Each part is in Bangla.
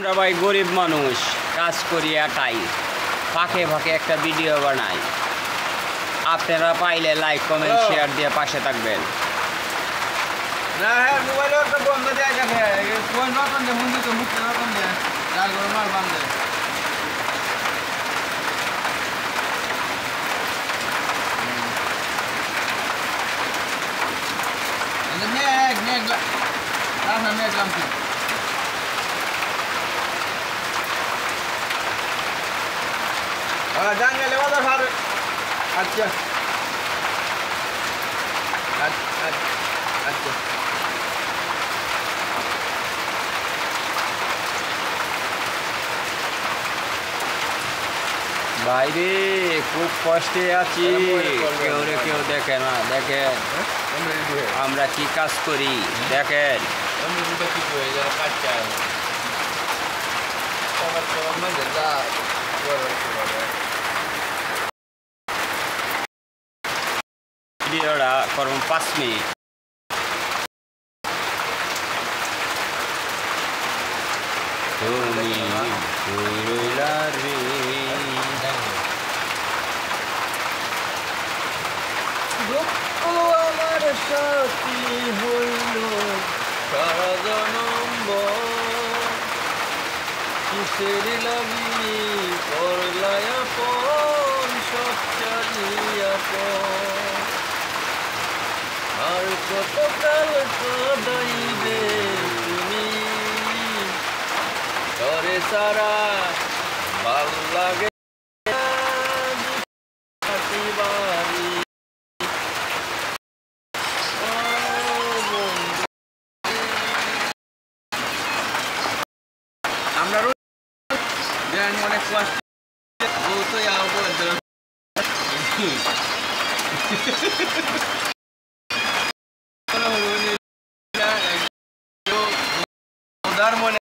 আমরা ভাই গরিব মানুষ, কাজ করি একাই, ফাঁকে ফাঁকে একটা ভিডিও বানাই। আপনারা পাইলে লাইক কমেন্ট শেয়ার দিয়ে পাশে থাকবেন। Jangan lewat dah hari. Aja. Aja. বাইরে খুব কষ্টে আছি, কেউ দেখে না। দেখেন আমরা কি কাজ করি, দেখেন ভিডিওটা করুন 5 মিনিট। তুমি রইলা রে আমার সাথী হইল সারা জনম, কিসের লাগি করলাই আপন সব চালিয়া আর কত কাল কাদাইবে তুমি, তরে সারা ভাল লাগে আমরা অনেক কষ্ট মনে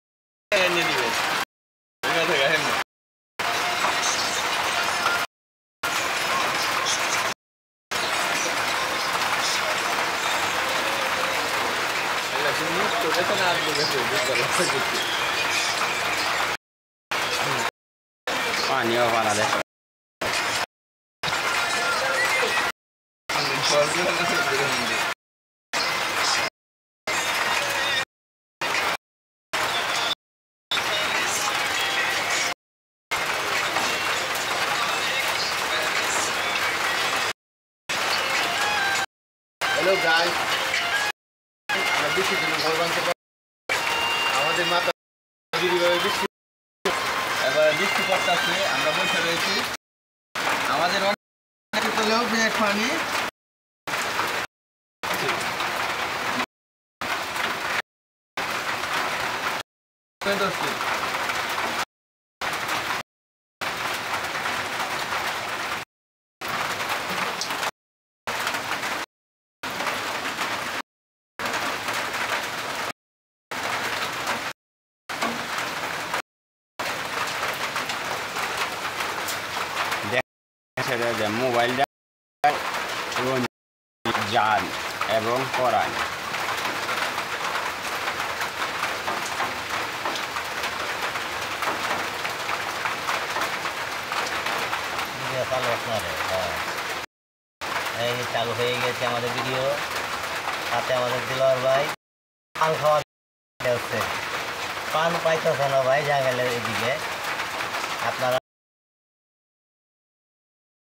এনে দিবে। পানিও বানালে হ্যালো গাইস, আমরা বৃষ্টির জন্য ঘর বানতে পারি। আমাদের মাথা বৃষ্টি, এবার বৃষ্টি পড়তেছে, আমরা বসে রয়েছি। আমাদের অনেক তোলেও ব্রেক পানি মোবাইলটা যান এবং করান। চালু হয়ে গেছে আমাদের ভিডিও, সাথে আমাদের দিলওয়ার ভাই পান খাওয়া হচ্ছে, পান পাইতেছে না ভাই জাঙ্গালের এদিকে। আপনারা